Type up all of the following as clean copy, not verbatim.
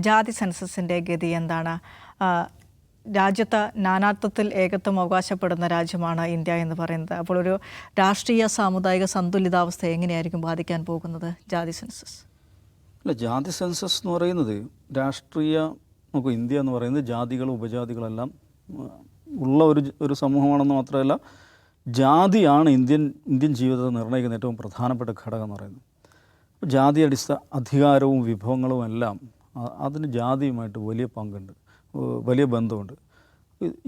ജാതി സെൻസസിൻ്റെ ഗതി എന്താണ്? രാജ്യത്ത് നാനാത്വത്തിൽ ഏകത്വം അവകാശപ്പെടുന്ന രാജ്യമാണ് ഇന്ത്യ എന്ന് പറയുന്നത്. അപ്പോൾ ഒരു രാഷ്ട്രീയ സാമുദായിക സന്തുലിതാവസ്ഥ എങ്ങനെയായിരിക്കും ബാധിക്കാൻ പോകുന്നത് ജാതി സെൻസസ്? അല്ല, ജാതി സെൻസസ് എന്ന് പറയുന്നത് രാഷ്ട്രീയ നമുക്ക് ഇന്ത്യ എന്ന് പറയുന്നത് ജാതികളും ഉപജാതികളെല്ലാം ഉള്ള ഒരു സമൂഹമാണെന്ന് മാത്രമല്ല, ജാതിയാണ് ഇന്ത്യൻ ജീവിതത്തെ നിർണ്ണയിക്കുന്ന ഏറ്റവും പ്രധാനപ്പെട്ട ഘടകം എന്ന് പറയുന്നത്. അപ്പോൾ ജാതി അധികാരവും വിഭവങ്ങളും എല്ലാം അതിന് ജാതിയുമായിട്ട് വലിയ പങ്കുണ്ട്, വലിയ ബന്ധമുണ്ട്.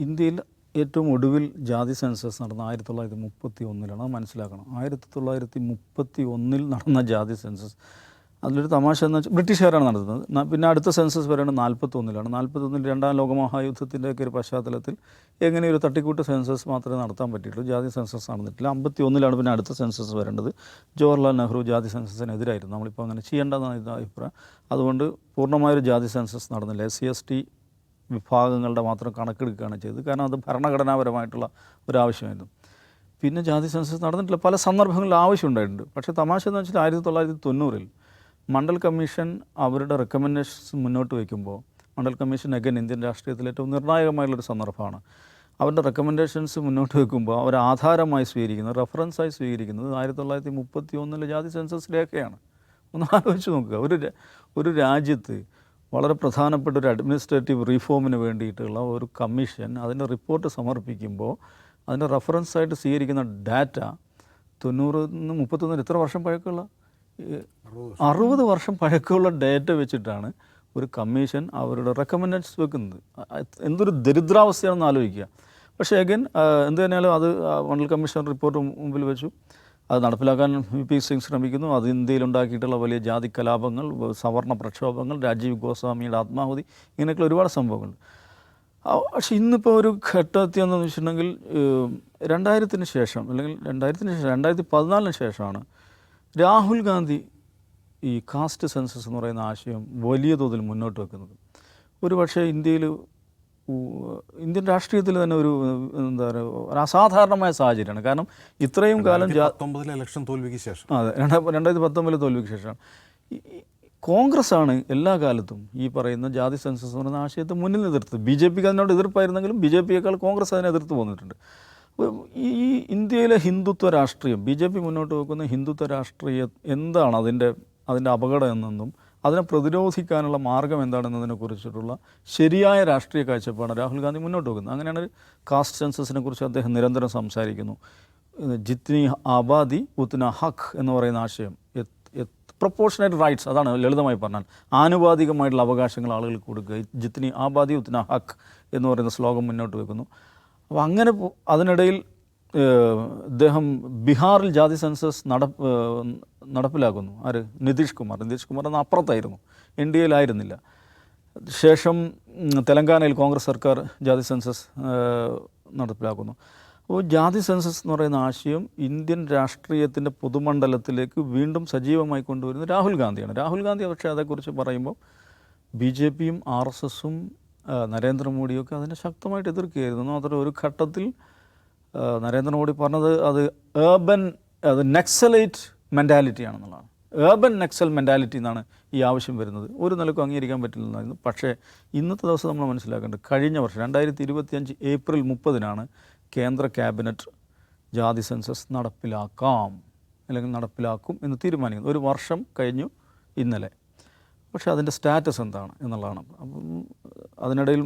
ഇന്ത്യയിൽ ഏറ്റവും ഒടുവിൽ ജാതി സെൻസസ് നടന്ന 1931 അത് മനസ്സിലാക്കണം. 1931 നടന്ന ജാതി സെൻസസ്, അതിലൊരു തമാശ എന്ന് വെച്ചാൽ ബ്രിട്ടീഷുകാരാണ് നടത്തുന്നത്. പിന്നെ അടുത്ത സെൻസസ് പറയുന്നത് 1941 1941 രണ്ടാം ലോകമഹായുദ്ധത്തിൻ്റെയൊക്കെ ഒരു പശ്ചാത്തലത്തിൽ എങ്ങനെ ഒരു തട്ടിക്കൂട്ട് സെൻസസ് മാത്രമേ നടത്താൻ പറ്റിയിട്ടുള്ളൂ. ജാതി സെൻസസ് നടന്നിട്ടില്ല. 1951 പിന്നെ അടുത്ത സെൻസസ് വരേണ്ടത്. ജവഹർലാൽ നെഹ്റു ജാതി സെൻസസിനെതിരായിരുന്നു. നമ്മളിപ്പോൾ അങ്ങനെ ചെയ്യേണ്ടതെന്നാണ് ഇത് അഭിപ്രായം. അതുകൊണ്ട് പൂർണ്ണമായൊരു ജാതി സെൻസസ് നടന്നില്ല. SC/ST വിഭാഗങ്ങളുടെ മാത്രം കണക്കെടുക്കുകയാണ് ചെയ്തത്. കാരണം അത് ഭരണഘടനാപരമായിട്ടുള്ള ഒരാവശ്യമായിരുന്നു. പിന്നെ ജാതി സെൻസസ് നടന്നിട്ടില്ല. പല സന്ദർഭങ്ങളിൽ ആവശ്യമുണ്ടായിട്ടുണ്ട്. പക്ഷേ തമാശ എന്ന് വെച്ചാൽ 1990 മണ്ഡൽ കമ്മീഷൻ അവരുടെ റെക്കമെൻഡേഷൻസ് മുന്നോട്ട് വയ്ക്കുമ്പോൾ, മണ്ഡൽ കമ്മീഷൻ അഗൈൻ ഇന്ത്യൻ രാഷ്ട്രീയത്തിൽ ഏറ്റവും നിർണായകമായുള്ളൊരു സന്ദർഭമാണ്. അവരുടെ റെക്കമെൻഡേഷൻസ് മുന്നോട്ട് വയ്ക്കുമ്പോൾ അവർ ആധാരമായി സ്വീകരിക്കുന്നത്, റെഫറൻസായി സ്വീകരിക്കുന്നത് 1931 ജാതി സെൻസസ് രേഖയാണ്. ഒന്ന് ആലോചിച്ച് നോക്കുക. ഒരു രാജ്യത്ത് വളരെ പ്രധാനപ്പെട്ട ഒരു അഡ്മിനിസ്ട്രേറ്റീവ് റീഫോമിന് വേണ്ടിയിട്ടുള്ള ഒരു കമ്മീഷൻ അതിൻ്റെ റിപ്പോർട്ട് സമർപ്പിക്കുമ്പോൾ അതിൻ്റെ റെഫറൻസായിട്ട് സ്വീകരിക്കുന്ന ഡാറ്റ 1931 എത്ര വർഷം പഴക്കമുള്ള 60 വർഷം പഴക്കമുള്ള ഡേറ്റ വെച്ചിട്ടാണ് ഒരു കമ്മീഷൻ അവരുടെ റെക്കമെൻഡേഷൻസ് വെക്കുന്നത്. എന്തൊരു ദരിദ്രാവസ്ഥയാണെന്ന് ആലോചിക്കുക. പക്ഷേ അഗൈൻ എന്ത് തന്നെയാലും അത് മണ്ഡൽ കമ്മീഷൻ റിപ്പോർട്ട് മുമ്പിൽ വെച്ചു. അത് നടപ്പിലാക്കാൻ VP സിംഗ് ശ്രമിക്കുന്നു. അത് ഇന്ത്യയിലുണ്ടാക്കിയിട്ടുള്ള വലിയ ജാതി കലാപങ്ങൾ, സവർണ പ്രക്ഷോഭങ്ങൾ, രാജീവ് ഗോസ്വാമിയുടെ ആത്മാഹുതി, ഇങ്ങനെയൊക്കെയുള്ള ഒരുപാട് സംഭവങ്ങളുണ്ട്. പക്ഷേ ഇന്നിപ്പോൾ ഒരു ഘട്ടമെത്തിയെന്ന് വെച്ചിട്ടുണ്ടെങ്കിൽ 2000-ന് ശേഷം, അല്ലെങ്കിൽ 2014-ന് ശേഷമാണ് രാഹുൽ ഗാന്ധി ഈ കാസ്റ്റ് സെൻസസ് എന്ന് പറയുന്ന ആശയം വലിയ തോതിൽ മുന്നോട്ട് വെക്കുന്നത്. ഒരു പക്ഷേ ഇന്ത്യൻ രാഷ്ട്രീയത്തിൽ തന്നെ ഒരു എന്താ പറയുക, ഒരു അസാധാരണമായ സാഹചര്യമാണ്. കാരണം ഇത്രയും കാലം 2019 ഇലക്ഷൻ തോൽവിക്ക് ശേഷം, അതെ 2019 തോൽവിക്ക് ശേഷമാണ് കോൺഗ്രസ് ആണ് എല്ലാ കാലത്തും ഈ പറയുന്ന ജാതി സെൻസസ് എന്ന് പറയുന്ന ആശയത്തെ മുന്നിൽ എതിർത്തത്. BJPക്ക് അതിനോട് എതിർപ്പായിരുന്നെങ്കിലും BJPയേക്കാൾ കോൺഗ്രസ് അതിനെ എതിർത്ത് പോന്നിട്ടുണ്ട്. ഈ ഇന്ത്യയിലെ ഹിന്ദുത്വ രാഷ്ട്രീയം, BJP മുന്നോട്ട് വെക്കുന്ന ഹിന്ദുത്വ രാഷ്ട്രീയം എന്താണ്, അതിൻ്റെ അപകടം എന്നെന്നും അതിനെ പ്രതിരോധിക്കാനുള്ള മാർഗം എന്താണെന്നതിനെ കുറിച്ചിട്ടുള്ള ശരിയായ രാഷ്ട്രീയ കാഴ്ചപ്പാടാണ് രാഹുൽ ഗാന്ധി മുന്നോട്ട് വെക്കുന്നത്. അങ്ങനെയാണ് കാസ്റ്റ് സെൻസസിനെ കുറിച്ച് അദ്ദേഹം നിരന്തരം സംസാരിക്കുന്നു. ജിത്നി ആബാദി ഉത്ന ഹക്ക് എന്ന് പറയുന്ന ആശയം, പ്രൊപ്പോർഷണേറ്റ് റൈറ്റ്സ്, അതാണ് ലളിതമായി പറഞ്ഞാൽ ആനുപാതികമായിട്ടുള്ള അവകാശങ്ങൾ ആളുകൾക്ക് കൊടുക്കുക. ജിത്നി ആബാദി ഉത്ന ഹക്ക് എന്ന് പറയുന്ന ശ്ലോകം മുന്നോട്ട് വെക്കുന്നു. അപ്പോൾ അങ്ങനെ അതിനിടയിൽ അദ്ദേഹം ബീഹാറിൽ ജാതി സെൻസസ് നടപ്പിലാക്കുന്നു. ആര്? നിതീഷ് കുമാർ അന്ന് അപ്പുറത്തായിരുന്നു, NDAയിലായിരുന്നില്ല. ശേഷം തെലങ്കാനയിൽ കോൺഗ്രസ് സർക്കാർ ജാതി സെൻസസ് നടപ്പിലാക്കുന്നു. അപ്പോൾ ജാതി സെൻസസ് എന്ന് പറയുന്ന ആശയം ഇന്ത്യൻ രാഷ്ട്രീയത്തിൻ്റെ പൊതുമണ്ഡലത്തിലേക്ക് വീണ്ടും സജീവമായി കൊണ്ടുവരുന്നത് രാഹുൽ ഗാന്ധിയാണ്. രാഹുൽ ഗാന്ധി പക്ഷേ അതേക്കുറിച്ച് പറയുമ്പോൾ BJPയും RSSും നരേന്ദ്രമോദിയൊക്കെ അതിനെ ശക്തമായിട്ട് എതിർക്കുകയായിരുന്നു. മാത്രമല്ല ഒരു ഘട്ടത്തിൽ നരേന്ദ്രമോദി പറഞ്ഞത് അത് നെക്സലൈറ്റ് മെൻറ്റാലിറ്റിയാണെന്നുള്ളതാണ്. ഏർബൻ നെക്സൽ മെൻറ്റാലിറ്റി എന്നാണ് ഈ ആവശ്യം വരുന്നത്. ഒരു നിലക്കും അംഗീകരിക്കാൻ പറ്റില്ലെന്നായിരുന്നു. പക്ഷേ ഇന്നത്തെ ദിവസം നമ്മൾ മനസ്സിലാക്കേണ്ടത്, കഴിഞ്ഞ വർഷം 2025 ഏപ്രിൽ 30-നാണ് കേന്ദ്ര ക്യാബിനറ്റ് ജാതി സെൻസസ് നടപ്പിലാക്കാം അല്ലെങ്കിൽ നടപ്പിലാക്കും എന്ന് തീരുമാനിക്കുന്നത്. ഒരു വർഷം കഴിഞ്ഞു ഇന്നലെ. പക്ഷേ അതിൻ്റെ സ്റ്റാറ്റസ് എന്താണ് എന്നുള്ളതാണ്. അപ്പം അതിനിടയിൽ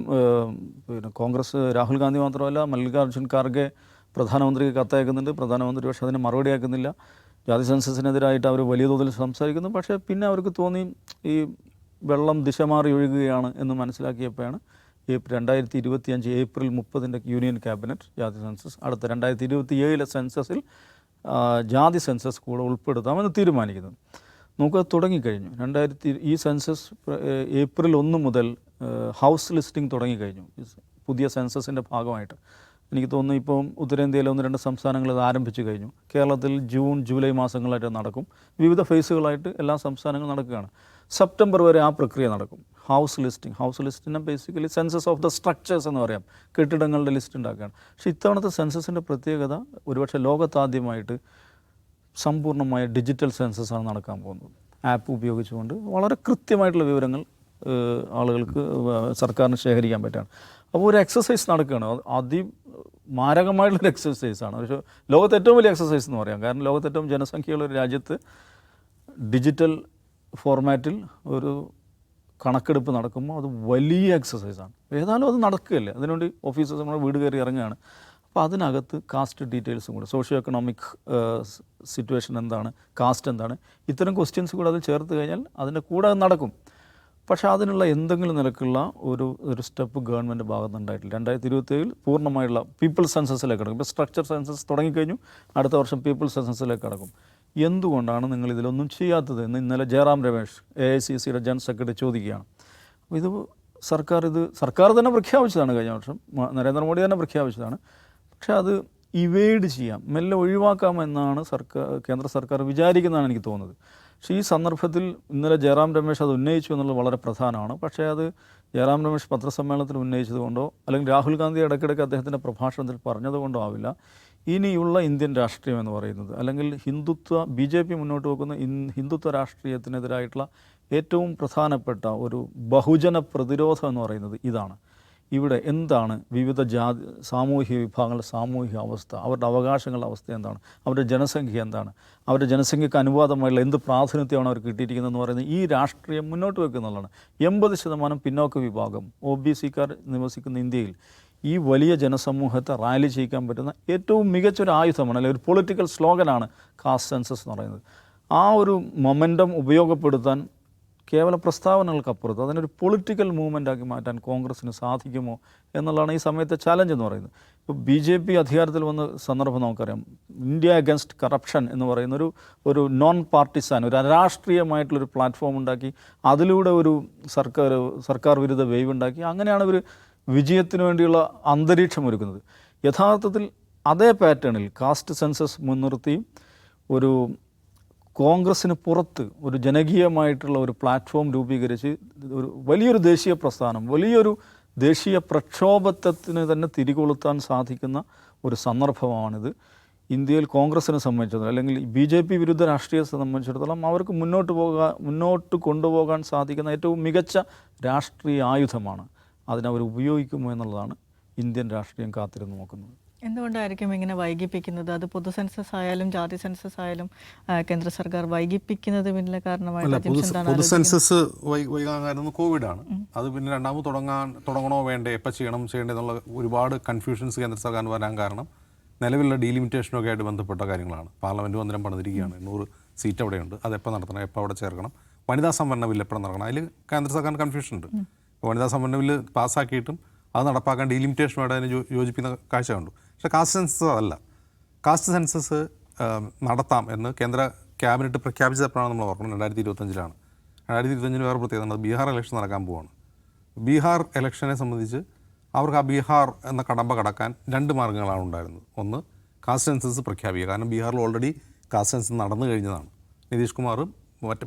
പിന്നെ കോൺഗ്രസ്, രാഹുൽ ഗാന്ധി മാത്രമല്ല മല്ലികാർജ്ജുൻ ഖാർഗെ പ്രധാനമന്ത്രിക്ക് കത്തയക്കുന്നുണ്ട്. പ്രധാനമന്ത്രി പക്ഷേ അതിന് മറുപടി ആക്കുന്നില്ല. ജാതി സെൻസസിനെതിരായിട്ട് അവർ വലിയ തോതിൽ സംസാരിക്കുന്നു. പക്ഷേ പിന്നെ അവർക്ക് തോന്നി ഈ വെള്ളം ദിശ മാറി ഒഴുകുകയാണ് എന്ന് മനസ്സിലാക്കിയപ്പോഴാണ് 2025 ഏപ്രിൽ 30 യൂണിയൻ ക്യാബിനറ്റ് ജാതി സെൻസസ് അടുത്ത 2027 സെൻസസിൽ ജാതി സെൻസസ് കൂടെ ഉൾപ്പെടുത്താമെന്ന് തീരുമാനിക്കുന്നത്. നമുക്ക് തുടങ്ങിക്കഴിഞ്ഞു. ഈ സെൻസസ് ഏപ്രിൽ 1 മുതൽ ഹൗസ് ലിസ്റ്റിംഗ് തുടങ്ങിക്കഴിഞ്ഞു. പുതിയ സെൻസസിൻ്റെ ഭാഗമായിട്ട് എനിക്ക് തോന്നുന്നു ഇപ്പം ഉത്തരേന്ത്യയിലെ 1-2 സംസ്ഥാനങ്ങൾ ഇത് ആരംഭിച്ചു കഴിഞ്ഞു. കേരളത്തിൽ ജൂൺ ജൂലൈ മാസങ്ങളായിട്ട് നടക്കും. വിവിധ ഫേസുകളായിട്ട് എല്ലാ സംസ്ഥാനങ്ങളും നടക്കുകയാണ്. സെപ്റ്റംബർ വരെ ആ പ്രക്രിയ നടക്കും. ഹൗസ് ലിസ്റ്റിനെ basically census of the structures എന്ന് പറയാം, കെട്ടിടങ്ങളുടെ ലിസ്റ്റ് ഉണ്ടാക്കുകയാണ്. പക്ഷേ ഇത്തവണത്തെ സെൻസസിൻ്റെ പ്രത്യേകത ഒരുപക്ഷെ ലോകത്താദ്യമായിട്ട് സമ്പൂർണ്ണമായ ഡിജിറ്റൽ സെൻസസാണ് നടക്കാൻ പോകുന്നത്. ആപ്പ് ഉപയോഗിച്ചുകൊണ്ട് വളരെ കൃത്യമായിട്ടുള്ള വിവരങ്ങൾ ആളുകൾക്ക് സർക്കാരിന് ശേഖരിക്കാൻ പറ്റുകയാണ്. അപ്പോൾ ഒരു എക്സസൈസ് നടക്കുകയാണ്. അതിമാരകമായിട്ടുള്ളൊരു എക്സസൈസാണ്. പക്ഷേ ലോകത്തെ ഏറ്റവും വലിയ എക്സസൈസ് എന്ന് പറയാം. കാരണം ലോകത്തെ ഏറ്റവും ജനസംഖ്യയുള്ള ഒരു രാജ്യത്ത് ഡിജിറ്റൽ ഫോർമാറ്റിൽ ഒരു കണക്കെടുപ്പ് നടക്കുമ്പോൾ അത് വലിയ എക്സസൈസാണ്. ഏതായാലും അത് നടക്കുകയല്ലേ, അതിനുവേണ്ടി ഓഫീസേഴ്സ് നമ്മുടെ വീട് കയറി ഇറങ്ങുകയാണ്. അപ്പോൾ അതിനകത്ത് കാസ്റ്റ് ഡീറ്റെയിൽസും കൂടെ, സോഷ്യോ എക്കണോമിക് സിറ്റുവേഷൻ എന്താണ്, കാസ്റ്റ് എന്താണ്, ഇത്തരം ക്വസ്റ്റ്യൻസ് കൂടെ അത് ചേർത്ത് കഴിഞ്ഞാൽ അതിൻ്റെ കൂടെ അത് നടക്കും. പക്ഷേ അതിനുള്ള എന്തെങ്കിലും നിലക്കുള്ള ഒരു സ്റ്റെപ്പ് ഗവൺമെൻറ് ഭാഗത്തുനിന്നുണ്ടായിട്ടില്ല. 2027 പൂർണ്ണമായുള്ള പീപ്പിൾസ് സെൻസസിലേക്ക് കടക്കും. ഇപ്പോൾ സ്ട്രക്ചർ സെൻസസ് തുടങ്ങിക്കഴിഞ്ഞു, അടുത്ത വർഷം പീപ്പിൾസ് സെൻസസിലേക്ക് കടക്കും. എന്തുകൊണ്ടാണ് നിങ്ങൾ ഇതിലൊന്നും ചെയ്യാത്തത് എന്ന് ഇന്നലെ ജയറാം രമേശ് AICCയുടെ ജനറൽ സെക്രട്ടറി ചോദിക്കുകയാണ്. അപ്പോൾ സർക്കാർ തന്നെ പ്രഖ്യാപിച്ചതാണ്, കഴിഞ്ഞ വർഷം നരേന്ദ്രമോദി തന്നെ പ്രഖ്യാപിച്ചതാണ്. പക്ഷേ അത് ഇവേഡ് ചെയ്യാം, മെല്ലെ ഒഴിവാക്കാമെന്നാണ് കേന്ദ്ര സർക്കാർ വിചാരിക്കുന്നതാണ് എനിക്ക് തോന്നുന്നത്. പക്ഷേ ഈ സന്ദർഭത്തിൽ ഇന്നലെ ജയറാം രമേശ് അത് ഉന്നയിച്ചു എന്നുള്ളത് വളരെ പ്രധാനമാണ്. പക്ഷേ അത് ജയറാം രമേശ് പത്രസമ്മേളനത്തിൽ ഉന്നയിച്ചതുകൊണ്ടോ അല്ലെങ്കിൽ രാഹുൽ ഗാന്ധി ഇടയ്ക്കിടയ്ക്ക് അദ്ദേഹത്തിൻ്റെ പ്രഭാഷണത്തിൽ പറഞ്ഞതുകൊണ്ടോ ആവില്ല ഇനിയുള്ള ഇന്ത്യൻ രാഷ്ട്രീയം എന്ന് പറയുന്നത്, അല്ലെങ്കിൽ BJP മുന്നോട്ട് വെക്കുന്ന ഹിന്ദുത്വ രാഷ്ട്രീയത്തിനെതിരായിട്ടുള്ള ഏറ്റവും പ്രധാനപ്പെട്ട ഒരു ബഹുജന പ്രതിരോധം എന്ന് പറയുന്നത് ഇതാണ്. ഇവിടെ എന്താണ് വിവിധ സാമൂഹിക വിഭാഗങ്ങളുടെ സാമൂഹിക അവസ്ഥ, അവരുടെ അവകാശങ്ങളുടെ അവസ്ഥ എന്താണ്, അവരുടെ ജനസംഖ്യ എന്താണ്, അവരുടെ ജനസംഖ്യക്ക് അനുപാതമായുള്ള എന്ത് പ്രാതിനിധ്യമാണ് അവർ കിട്ടിയിരിക്കുന്നതെന്ന് പറയുന്നത് ഈ രാഷ്ട്രീയം മുന്നോട്ട് വെക്കുന്നുള്ളതാണ്. 80% പിന്നോക്ക വിഭാഗം OBCക്കാർ നിവസിക്കുന്ന ഇന്ത്യയിൽ ഈ വലിയ ജനസമൂഹത്തെ റാലി ചെയ്യിക്കാൻ പറ്റുന്ന ഏറ്റവും മികച്ചൊരു ആയുധമാണ്, അല്ലെങ്കിൽ ഒരു പൊളിറ്റിക്കൽ സ്ലോഗനാണ് കാസ്റ്റ് സെൻസസ് എന്ന് പറയുന്നത്. ആ ഒരു മൊമെൻറ്റം ഉപയോഗപ്പെടുത്താൻ കേവല പ്രസ്താവനകൾക്കപ്പുറത്ത് അതിനൊരു പൊളിറ്റിക്കൽ മൂവ്മെൻറ്റാക്കി മാറ്റാൻ കോൺഗ്രസ്സിന് സാധിക്കുമോ എന്നുള്ളതാണ് ഈ സമയത്തെ ചാലഞ്ച് എന്ന് പറയുന്നത്. ഇപ്പോൾ BJP അധികാരത്തിൽ വന്ന സന്ദർഭം നമുക്കറിയാം. ഇന്ത്യ അഗൻസ്റ്റ് കറപ്ഷൻ എന്ന് പറയുന്ന ഒരു നോൺ പാർട്ടിസാൻ, ഒരു അരാഷ്ട്രീയമായിട്ടുള്ളൊരു പ്ലാറ്റ്ഫോം ഉണ്ടാക്കി അതിലൂടെ ഒരു സർക്കാർ വിരുദ്ധ വേവ് ഉണ്ടാക്കി, അങ്ങനെയാണ് ഇവർ വിജയത്തിന് വേണ്ടിയുള്ള അന്തരീക്ഷം ഒരുക്കുന്നത്. യഥാർത്ഥത്തിൽ അതേ പാറ്റേണിൽ കാസ്റ്റ് സെൻസസ് മുൻനിർത്തി ഒരു കോൺഗ്രസ്സിന് പുറത്ത് ഒരു ജനകീയമായിട്ടുള്ള ഒരു പ്ലാറ്റ്ഫോം രൂപീകരിച്ച് ഒരു വലിയൊരു ദേശീയ പ്രസ്ഥാനം, വലിയൊരു ദേശീയ പ്രക്ഷോഭത്തിന് തന്നെ തിരികൊളുത്താൻ സാധിക്കുന്ന ഒരു സന്ദർഭമാണിത്. ഇന്ത്യയിൽ കോൺഗ്രസ്സിനെ സംബന്ധിച്ചിടത്തോളം അല്ലെങ്കിൽ BJP വിരുദ്ധ രാഷ്ട്രീയത്തെ സംബന്ധിച്ചിടത്തോളം അവർക്ക് മുന്നോട്ട് കൊണ്ടുപോകാൻ സാധിക്കുന്ന ഏറ്റവും മികച്ച രാഷ്ട്രീയ ആയുധമാണ്. അതിനവർ ഉപയോഗിക്കുമോ എന്നുള്ളതാണ് ഇന്ത്യൻ രാഷ്ട്രീയം കാത്തിരുന്ന് നോക്കുന്നത്. എന്തുകൊണ്ടായിരിക്കും ഇങ്ങനെ വൈകിപ്പിക്കുന്നത്? അത് പൊതു സെൻസസ് ആയാലും ജാതി സെൻസസ് ആയാലും കേന്ദ്ര സർക്കാർ വൈകിപ്പിക്കുന്നത് പിന്നിലെ കാരണമായിട്ട് പൊതു സെൻസസ് വൈകാൻ കാരണം കോവിഡാണ്. അത് പിന്നെ രണ്ടാമത് തുടങ്ങണോ വേണ്ടേ, എപ്പോൾ ചെയ്യേണ്ടതെന്നുള്ള ഒരുപാട് കൺഫ്യൂഷൻസ് കേന്ദ്ര സർക്കാരിന് വരാൻ കാരണം നിലവിലുള്ള ഡീലിമിറ്റേഷനൊക്കെ ആയിട്ട് ബന്ധപ്പെട്ട കാര്യങ്ങളാണ്. പാർലമെൻറ്റ് മന്ദിരം പണിതിരിക്കുകയാണ്, 100 സീറ്റ് അവിടെയുണ്ട്, അതെപ്പോൾ നടത്തണം, എപ്പോൾ അവിടെ ചേർക്കണം, വനിതാ സംവരണ ബില്ല് എപ്പോൾ നടക്കണം, അതിൽ കേന്ദ്ര സർക്കാരിന് കൺഫ്യൂഷൻ ഉണ്ട്. വനിതാ സംവരണ ബില്ല് പാസ്സാക്കിയിട്ടും അത് നടപ്പാക്കാൻ ഡീലിമിറ്റേഷനുമായിട്ട് അതിന് യോജിപ്പിക്കുന്ന കാഴ്ച കണ്ടു. പക്ഷേ കാസ്റ്റ് സെൻസസ് അതല്ല. കാസ്റ്റ് സെൻസസ് നടത്താം എന്ന് കേന്ദ്ര ക്യാബിനറ്റ് പ്രഖ്യാപിച്ചപ്പോഴാണ് നമ്മൾ ഓർക്കണം, 2025 2025 വേറെ പ്രത്യേകത, ബീഹാർ ഇലക്ഷൻ നടക്കാൻ പോവാണ്. ബീഹാർ ഇലക്ഷനെ സംബന്ധിച്ച് അവർക്ക് ആ ബീഹാർ എന്ന കടമ്പ കടക്കാൻ 2 മാർഗ്ഗങ്ങളാണ് ഉണ്ടായിരുന്നത്. ഒന്ന്, കാസ്റ്റ് സെൻസസ് പ്രഖ്യാപിക്കുക. കാരണം ബീഹാറിൽ ഓൾറെഡി കാസ്റ്റ് സെൻസസ് നടന്നു കഴിഞ്ഞതാണ്. നിതീഷ് കുമാർ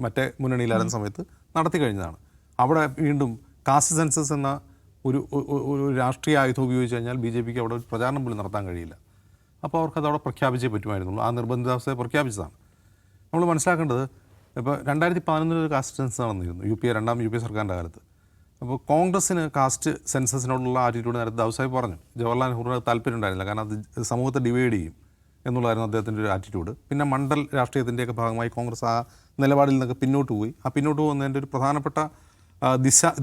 മറ്റേ മുന്നണിയിലായിരുന്ന സമയത്ത് നടത്തി കഴിഞ്ഞതാണ്. അവിടെ വീണ്ടും കാസ്റ്റ് സെൻസസ് എന്ന ഒരു രാഷ്ട്രീയ ആയുധം ഉപയോഗിച്ച് കഴിഞ്ഞാൽ BJPക്ക് അവിടെ ഒരു പ്രചാരണം പോലും നടത്താൻ കഴിയില്ല. അപ്പോൾ അവർക്കത് അവിടെ പ്രഖ്യാപിച്ചേ പറ്റുമായിരുന്നുള്ളൂ. ആ നിർബന്ധിതാവസ്ഥയെ പ്രഖ്യാപിച്ചതാണ്. നമ്മൾ മനസ്സിലാക്കേണ്ടത്, ഇപ്പോൾ 2011 ഒരു കാസ്റ്റ് സെൻസസ് നടന്നിരുന്നു രണ്ടാം UPA സർക്കാരിൻ്റെ കാലത്ത്. അപ്പോൾ കോൺഗ്രസ്സിന് കാസ്റ്റ് സെൻസസിനോടുള്ള ആറ്റിറ്റ്യൂഡ് നേരത്തെ ദാവ്സായി പറഞ്ഞു. ജവഹർലാൽ നെഹ്റുവിന് താല്പര്യം ഉണ്ടായിരുന്നില്ല, കാരണം അത് സമൂഹത്തെ ഡിവൈഡ് ചെയ്യും എന്നുള്ളതായിരുന്നു അദ്ദേഹത്തിൻ്റെ ഒരു ആറ്റിറ്റ്യൂഡ്. പിന്നെ മണ്ഡൽ രാഷ്ട്രീയത്തിൻ്റെയൊക്കെ ഭാഗമായി കോൺഗ്രസ് ആ നിലപാടിൽ നിന്നൊക്കെ പിന്നോട്ട് പോയി. ആ പിന്നോട്ട് പോകുന്നതിൻ്റെ ഒരു പ്രധാനപ്പെട്ട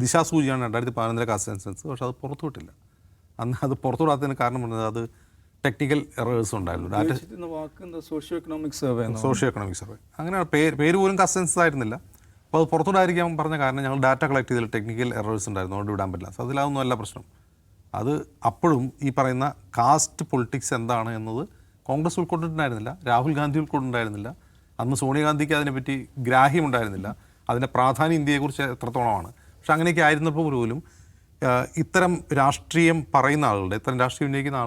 ദിശാസൂചിയാണ് 2011 കാസ്റ്റ് സെൻസസ്. പക്ഷേ അത് പുറത്തുവിട്ടില്ല. അന്ന് അത് പുറത്തുവിടാത്തതിന് കാരണം പറഞ്ഞത് അത് ടെക്നിക്കൽ എറേഴ്സ് ഉണ്ടായിരുന്നു. സോഷ്യോ എക്കണോമിക് സർവേ അങ്ങനെയാണ് പേര് പോലും കാസ്റ്റ് സെൻസസ് ആയിരുന്നില്ല. അപ്പോൾ അത് പുറത്തുവിടാതിരിക്കാൻ പറഞ്ഞ കാരണം ഞങ്ങൾ ഡാറ്റ കളക്ട് ചെയ്തതിൽ ടെക്നിക്കൽ എറേഴ്സ് ഉണ്ടായിരുന്നു, അതുകൊണ്ട് വിടാൻ പറ്റില്ല. സോ അതിലതൊന്നും അല്ല പ്രശ്നം. അത് അപ്പോഴും ഈ പറയുന്ന കാസ്റ്റ് പൊളിറ്റിക്സ് എന്താണ് എന്നത് കോൺഗ്രസ് ഉൾക്കൊണ്ടിട്ടുണ്ടായിരുന്നില്ല, രാഹുൽ ഗാന്ധി ഉൾക്കൊണ്ടിട്ടുണ്ടായിരുന്നില്ല, അന്ന് സോണിയാഗാന്ധിക്ക് അതിനെപ്പറ്റി ഗ്രാഹ്യമുണ്ടായിരുന്നില്ല, അതിൻ്റെ പ്രാധാന്യം ഇന്ത്യയെക്കുറിച്ച് എത്രത്തോളമാണ്. പക്ഷെ അങ്ങനെയൊക്കെ ആയിരുന്നപ്പോൾ പോലും ഇത്തരം രാഷ്ട്രീയം പറയുന്ന ആളുകളുടെ, ഇത്തരം രാഷ്ട്രീയം ഉന്നയിക്കുന്ന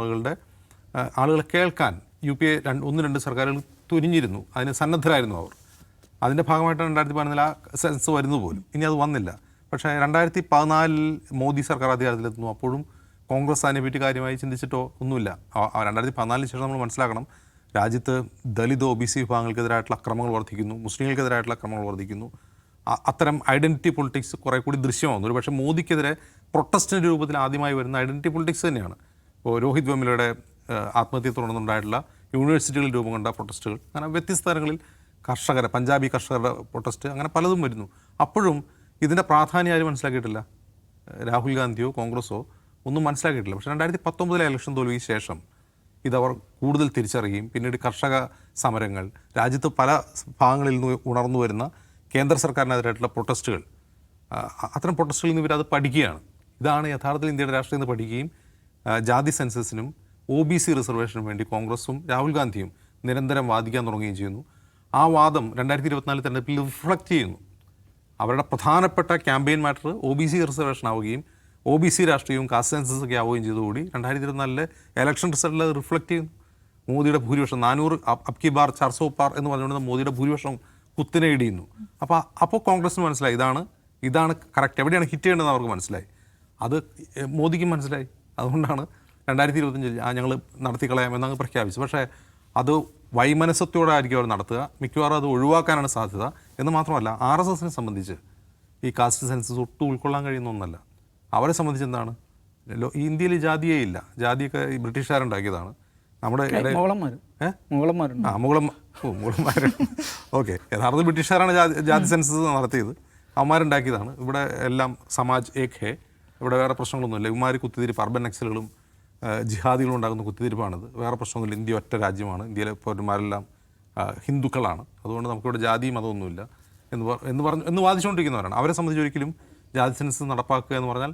ആളുകളെ കേൾക്കാൻ UPA 1-2 സർക്കാരുകൾ തുനിഞ്ഞിരുന്നു, അതിന് സന്നദ്ധരായിരുന്നു അവർ. അതിൻ്റെ ഭാഗമായിട്ടാണ് 2011 ആ സെൻസസ് വരുന്നത് പോലും. ഇനി അത് വന്നില്ല. പക്ഷേ 2014 മോദി സർക്കാർ അധികാരത്തിലെത്തുന്നു. അപ്പോഴും കോൺഗ്രസ് അതിനെപ്പറ്റി കാര്യമായി ചിന്തിച്ചിട്ടോ ഒന്നുമില്ല. 2014 ശേഷം നമ്മൾ മനസ്സിലാക്കണം, രാജ്യത്ത് ദലിത് OBC വിഭാഗങ്ങൾക്കെതിരായിട്ടുള്ള അക്രമങ്ങൾ വർദ്ധിക്കുന്നു, മുസ്ലിങ്ങൾക്കെതിരായിട്ടുള്ള അക്രമങ്ങൾ വർദ്ധിക്കുന്നു. അത്തരം ഐഡൻറ്റിറ്റി പൊളിറ്റിക്സ് കുറേ കൂടി ദൃശ്യമാകുന്നു. ഒരു പക്ഷേ മോദിക്കെതിരെ പ്രൊട്ടസ്റ്റിൻ്റെ രൂപത്തിൽ ആദ്യമായി വരുന്ന ഐഡൻറ്റിറ്റി പൊളിറ്റിക്സ് തന്നെയാണ്. ഇപ്പോൾ രോഹിത് വെമുലയുടെ ആത്മഹത്യയെ തുടർന്നുണ്ടായിട്ടുള്ള യൂണിവേഴ്സിറ്റികളിൽ രൂപം കൊണ്ട പ്രൊട്ടസ്റ്റുകൾ, അങ്ങനെ വ്യത്യസ്ത തരങ്ങളിൽ പഞ്ചാബി കർഷകരുടെ പ്രൊട്ടസ്റ്റ്, അങ്ങനെ പലതും വരുന്നു. അപ്പോഴും ഇതിൻ്റെ പ്രാധാന്യം ആരും മനസ്സിലാക്കിയിട്ടില്ല. രാഹുൽ ഗാന്ധിയോ കോൺഗ്രസോ ഒന്നും മനസ്സിലാക്കിയിട്ടില്ല. പക്ഷേ 2019 ഇലക്ഷൻ തോൽവിക്ക് ശേഷം ഇതവർ കൂടുതൽ തിരിച്ചറിയുകയും പിന്നീട് കർഷക സമരങ്ങൾ, രാജ്യത്ത് പല ഭാഗങ്ങളിൽ നിന്ന് ഉണർന്നു വരുന്ന കേന്ദ്ര സർക്കാരിനെതിരായിട്ടുള്ള പ്രൊട്ടസ്റ്റുകൾ, അത്തരം പ്രൊട്ടസ്റ്റുകളിൽ നിന്ന് ഇവരത് പഠിക്കുകയാണ്. ഇതാണ് യഥാർത്ഥത്തിൽ ഇന്ത്യയുടെ രാഷ്ട്രീയം എന്ന് പഠിക്കുകയും ജാതി സെൻസസിനും OBC റിസർവേഷനും വേണ്ടി കോൺഗ്രസും രാഹുൽ ഗാന്ധിയും നിരന്തരം വാദിക്കാൻ തുടങ്ങുകയും ചെയ്യുന്നു. ആ വാദം 2024 തെരഞ്ഞെടുപ്പിൽ റിഫ്ലക്റ്റ് ചെയ്യുന്നു. അവരുടെ പ്രധാനപ്പെട്ട ക്യാമ്പയിൻ മാറ്റർ OBC റിസർവേഷൻ ആവുകയും OBC രാഷ്ട്രീയവും കാസ്റ്റ് സെൻസസ് ഒക്കെ ആവുകയും ചെയ്തതുകൂടി 2024 ഇലക്ഷൻ റിസൾട്ടിൽ അത് റിഫ്ലക്റ്റ് ചെയ്യുന്നു. മോദിയുടെ ഭൂരിപക്ഷം 400 അബ്കി ബാർ 400 പാർ എന്ന് പറഞ്ഞുകൊണ്ട് മോദിയുടെ ഭൂരിപക്ഷം കുത്തിനെ ഇടിയുന്നു. അപ്പോൾ കോൺഗ്രസിന് മനസ്സിലായി ഇതാണ് കറക്റ്റ്, എവിടെയാണ് ഹിറ്റ് ചെയ്യേണ്ടതെന്ന് അവർക്ക് മനസ്സിലായി. അത് മോദിക്കും മനസ്സിലായി. അതുകൊണ്ടാണ് 2025 ഞങ്ങൾ നടത്തിക്കളയാം എന്നങ്ങ് പ്രഖ്യാപിച്ചു. പക്ഷേ അത് വൈമനസ്യത്തോടെ ആയിരിക്കും അവർ നടത്തുക. മിക്കവാറും അത് ഒഴിവാക്കാനാണ് സാധ്യത. എന്ന് മാത്രമല്ല, RSSനെ സംബന്ധിച്ച് ഈ കാസ്റ്റ് സെൻസസ് ഒട്ടും ഉൾക്കൊള്ളാൻ കഴിയുന്ന ഒന്നല്ല. അവരെ സംബന്ധിച്ച് എന്താണ്, ഈ ഇന്ത്യയിൽ ജാതിയേ ഇല്ല. ജാതിയൊക്കെ ഈ ബ്രിട്ടീഷുകാരുണ്ടാക്കിയതാണ്. നമ്മുടെ മുഗളന്മാർ ഓക്കെ, യഥാർത്ഥത്തിൽ ബ്രിട്ടീഷുകാരാണ് ജാതി സെൻസസ് നടത്തിയത്. അവന്മാരുണ്ടാക്കിയതാണ്. ഇവിടെ എല്ലാം സമാജ് ഏക് ഹേ, ഇവിടെ വേറെ പ്രശ്നങ്ങളൊന്നുമില്ല. ഇവന്മാർ കുത്തിത്തിരിപ്പ്, അർബൻ നക്സലുകളും ജിഹാദികളും ഉണ്ടാകുന്ന കുത്തിത്തിരിപ്പാണിത്. വേറെ പ്രശ്നമൊന്നുമില്ല. ഇന്ത്യ ഒറ്റ രാജ്യമാണ്. ഇന്ത്യയിലെ പൗരന്മാരെല്ലാം ഹിന്ദുക്കളാണ്. അതുകൊണ്ട് നമുക്കിവിടെ ജാതിയും മതമൊന്നുമില്ല എന്ന് വാദിച്ചുകൊണ്ടിരിക്കുന്നവരാണ്. അവരെ സംബന്ധിച്ച് ഒരിക്കലും ജാതി സെൻസസ് നടപ്പാക്കുക എന്ന് പറഞ്ഞാൽ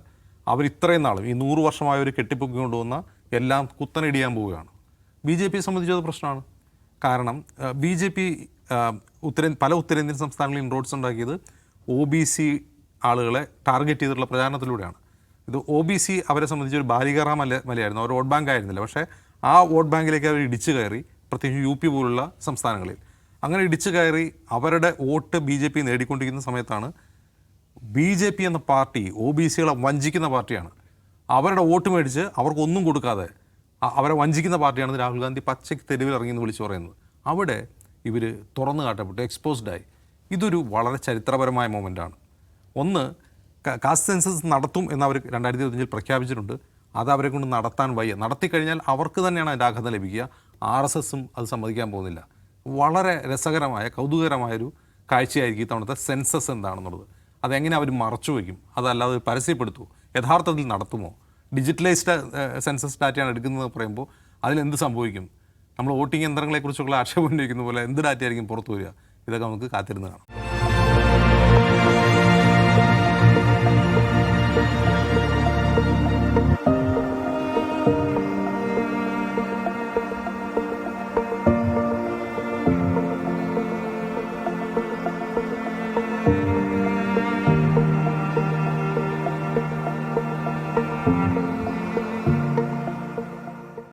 അവർ ഇത്രയും നാളും ഈ 100 വർഷമായ ഒരു കെട്ടിപ്പൊക്കി കൊണ്ടുവന്ന എല്ലാം കുത്തനെടിയാൻ പോവുകയാണ്. BJPയെ സംബന്ധിച്ചത് പ്രശ്നമാണ്. കാരണം BJP പല ഉത്തരേന്ത്യൻ സംസ്ഥാനങ്ങളിൽ ഇൻറോഡ്സ് ഉണ്ടാക്കിയത് OBC ആളുകളെ ടാർഗറ്റ് ചെയ്തിട്ടുള്ള പ്രചാരണത്തിലൂടെയാണ്. ഇത് OBC അവരെ സംബന്ധിച്ച് ഒരു ബാലികറ മലയായിരുന്നു. അവർ വോട്ട് ബാങ്ക് ആയിരുന്നില്ല. പക്ഷേ ആ വോട്ട് ബാങ്കിലേക്ക് അവർ ഇടിച്ചു കയറി, പ്രത്യേകിച്ച് UP പോലുള്ള സംസ്ഥാനങ്ങളിൽ അങ്ങനെ ഇടിച്ചു കയറി അവരുടെ വോട്ട് BJP നേടിക്കൊണ്ടിരിക്കുന്ന സമയത്താണ് BJP എന്ന പാർട്ടി OBCകളെ വഞ്ചിക്കുന്ന പാർട്ടിയാണ്. അവരുടെ വോട്ട് മേടിച്ച് അവർക്കൊന്നും കൊടുക്കാതെ അവരെ വഞ്ചിക്കുന്ന പാർട്ടിയാണെന്ന് രാഹുൽ ഗാന്ധി പച്ചയ്ക്ക് തെരുവിൽ ഇറങ്ങിയെന്ന് വിളിച്ചു പറയുന്നത്. അവിടെ ഇവർ തുറന്നു കാട്ടപ്പെട്ടു, എക്സ്പോസ്ഡായി. ഇതൊരു വളരെ ചരിത്രപരമായ മൊമെൻ്റാണ്. ഒന്ന്, കാസ്റ്റ് സെൻസസ് നടത്തും എന്നവർ 2025 പ്രഖ്യാപിച്ചിട്ടുണ്ട്. അത് അവരെ കൊണ്ട് നടത്താൻ വയ്യ. നടത്തിക്കഴിഞ്ഞാൽ അവർക്ക് തന്നെയാണ് അതിൻ്റെ ആഘാതം ലഭിക്കുക. RSSും അത് സമ്മതിക്കാൻ പോകുന്നില്ല. വളരെ രസകരമായ കൗതുകകരമായൊരു കാഴ്ചയായിരിക്കും ഇത്തവണത്തെ സെൻസസ് എന്താണെന്നുള്ളത്. അതെങ്ങനെ അവർ മറച്ചു വയ്ക്കും, അതല്ലാതെ പരസ്യപ്പെടുത്തുമോ, യഥാർത്ഥത്തിൽ നടത്തുമോ? ഡിജിറ്റലൈസ്ഡ് സെൻസസ് ഡാറ്റയാണ് എടുക്കുന്നത് പറയുമ്പോൾ അതിലെന്ത് സംഭവിക്കും? നമ്മൾ വോട്ടിംഗ് യന്ത്രങ്ങളെക്കുറിച്ചുള്ള ആക്ഷേപം ഉന്നയിക്കുന്ന പോലെ എന്ത് ഡാറ്റ ആയിരിക്കും പുറത്തു വരിക? ഇതൊക്കെ നമുക്ക് കാത്തിരുന്ന് കാണാം.